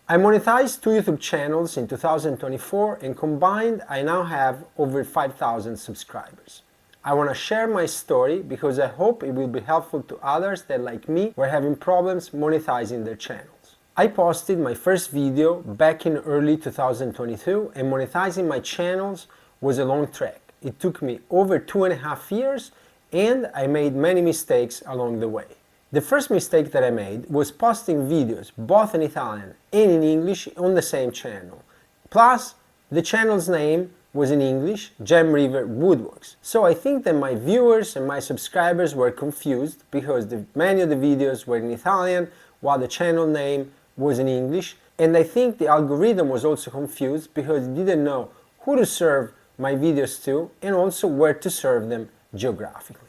I monetized 2 YouTube channels in 2024 and combined I now have over 5,000 subscribers. I want to share my story because I hope it will be helpful to others that, like me, were having problems monetizing their channels. I posted my first video back in early 2022 and monetizing my channels was a long trek. It took me over 2.5 years and I made many mistakes along the way. The first mistake that I made was posting videos both in Italian and in English on the same channel. Plus, the channel's name was in English, Gem River Woodworks. So I think that my viewers and my subscribers were confused because many of the videos were in Italian while the channel name was in English. And I think the algorithm was also confused because it didn't know who to serve my videos to and also where to serve them geographically.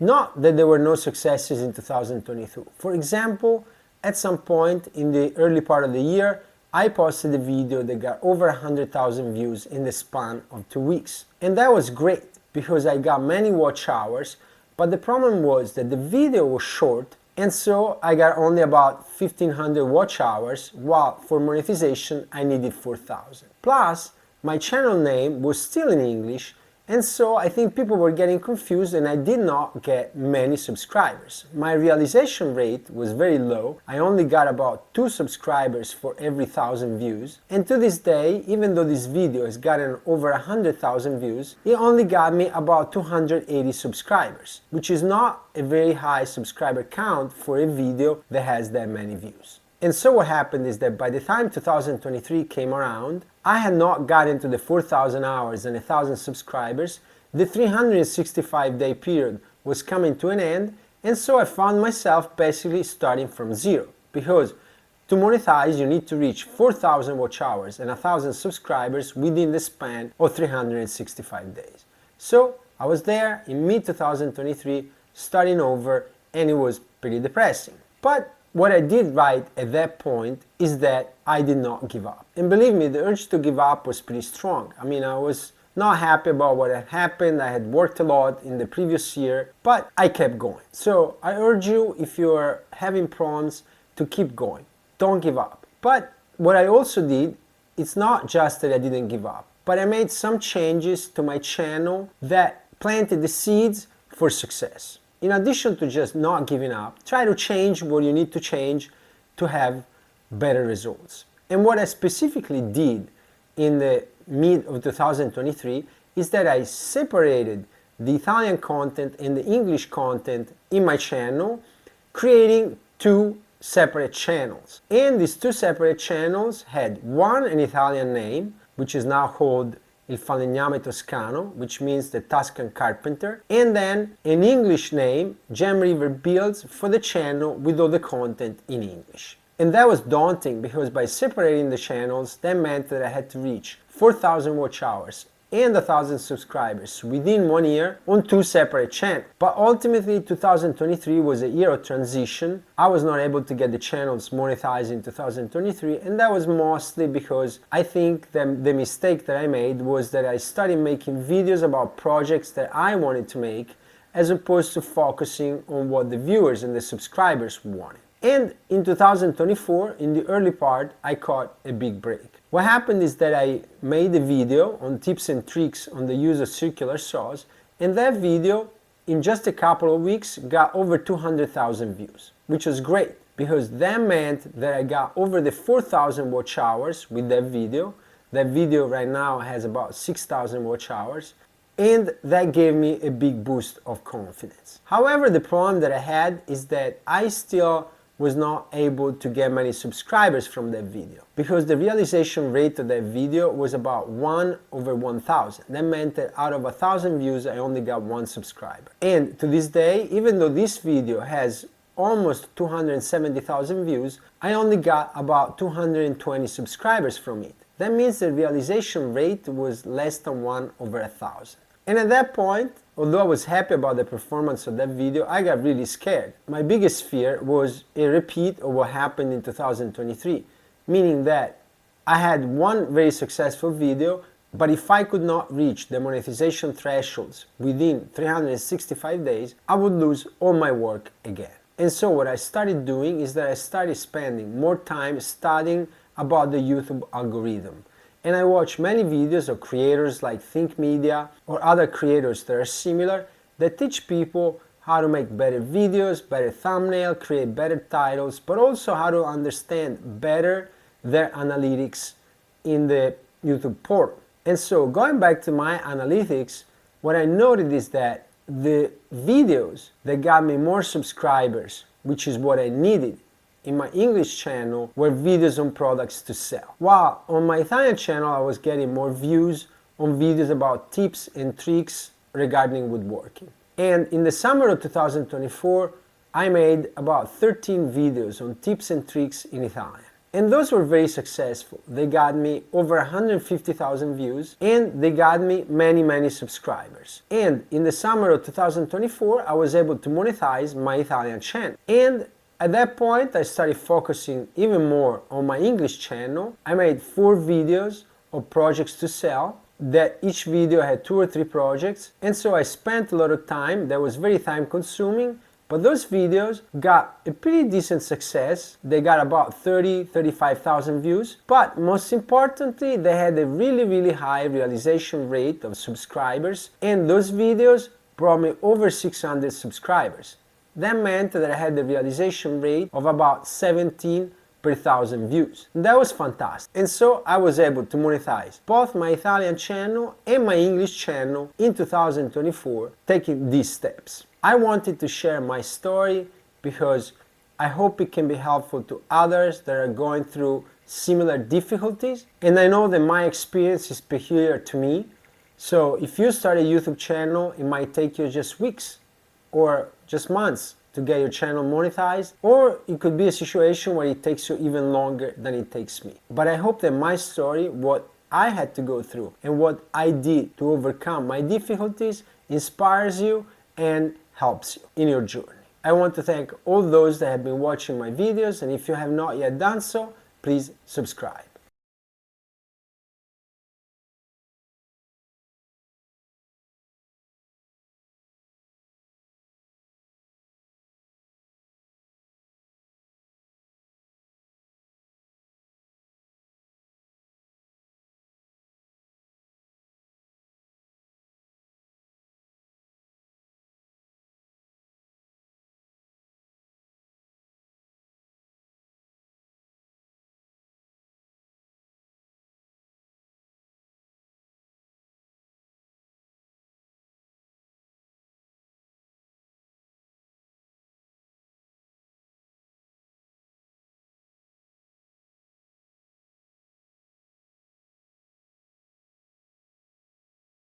Not that there were no successes in 2022. For example, at some point in the early part of the year, I posted a video that got over 100,000 views in the span of 2 weeks. And that was great because I got many watch hours, but the problem was that the video was short and so I got only about 1,500 watch hours, while for monetization I needed 4,000. Plus, my channel name was still in English, and so I think people were getting confused and I did not get many subscribers. My realization rate was very low. I only got about 2 subscribers for every 1,000 views. And to this day, even though this video has gotten over 100,000 views, it only got me about 280 subscribers, which is not a very high subscriber count for a video that has that many views. And so what happened is that by the time 2023 came around, I had not gotten to the 4,000 hours and 1,000 subscribers. The 365-day period was coming to an end, and so I found myself basically starting from zero. Because to monetize, you need to reach 4,000 watch hours and 1,000 subscribers within the span of 365 days. So I was there in mid-2023, starting over, and it was pretty depressing. But what I did right at that point is that I did not give up. And believe me, the urge to give up was pretty strong. I mean, I was not happy about what had happened. I had worked a lot in the previous year, but I kept going. So I urge you, if you're having problems, to keep going. Don't give up. But what I also did, it's not just that I didn't give up, but I made some changes to my channel that planted the seeds for success. In addition to just not giving up, try to change what you need to change to have better results. And what I specifically did in the mid of 2023 is that I separated the Italian content and the English content in my channel, creating 2 separate channels. And these 2 separate channels had one an Italian name, which is now called Il Falegname Toscano, which means the Tuscan carpenter, and then an English name, Gem River Builds, for the channel with all the content in English. And that was daunting because by separating the channels, that meant that I had to reach 4,000 watch hours and 1,000 subscribers within 1 year on 2 separate channels. But ultimately 2023 was a year of transition. I was not able to get the channels monetized in 2023, and that was mostly because I think the mistake that I made was that I started making videos about projects that I wanted to make as opposed to focusing on what the viewers and the subscribers wanted. And in 2024, in the early part, I caught a big break. What happened is that I made a video on tips and tricks on the use of circular saws, and that video, in just a couple of weeks, got over 200,000 views, which was great because that meant that I got over the 4,000 watch hours with that video. That video right now has about 6,000 watch hours, and that gave me a big boost of confidence. However, the problem that I had is that I still was not able to get many subscribers from that video because the realization rate of that video was about 1/1,000. That meant that out of 1,000 views, I only got 1 subscriber. And to this day, even though this video has almost 270,000 views, I only got about 220 subscribers from it. That means the realization rate was less than 1/1,000. And at that point, although I was happy about the performance of that video, I got really scared. My biggest fear was a repeat of what happened in 2023, meaning that I had one very successful video, but if I could not reach the monetization thresholds within 365 days, I would lose all my work again. And so what I started doing is that I started spending more time studying about the YouTube algorithm. And I watch many videos of creators like Think Media or other creators that are similar that teach people how to make better videos, better thumbnail, create better titles, but also how to understand better their analytics in the YouTube portal. And so going back to my analytics, what I noted is that the videos that got me more subscribers, which is what I needed in my English channel, were videos on products to sell. While on my Italian channel, I was getting more views on videos about tips and tricks regarding woodworking. And in the summer of 2024, I made about 13 videos on tips and tricks in Italian. And those were very successful. They got me over 150,000 views and they got me many subscribers. And in the summer of 2024, I was able to monetize my Italian channel. And at that point, I started focusing even more on my English channel. I made 4 videos of projects to sell, that each video had 2 or 3 projects. And so I spent a lot of time that was very time consuming. But those videos got a pretty decent success. They got about 35,000 views. But most importantly, they had a really high realization rate of subscribers. And those videos brought me over 600 subscribers. That meant that I had a realization rate of about 17 per 1,000 views. And that was fantastic. And so I was able to monetize both my Italian channel and my English channel in 2024, taking these steps. I wanted to share my story because I hope it can be helpful to others that are going through similar difficulties. And I know that my experience is peculiar to me. So if you start a YouTube channel, it might take you just weeks or just months to get your channel monetized, or it could be a situation where it takes you even longer than it takes me. But I hope that my story, what I had to go through and what I did to overcome my difficulties, inspires you and helps you in your journey. I want to thank all those that have been watching my videos, and if you have not yet done so, please subscribe.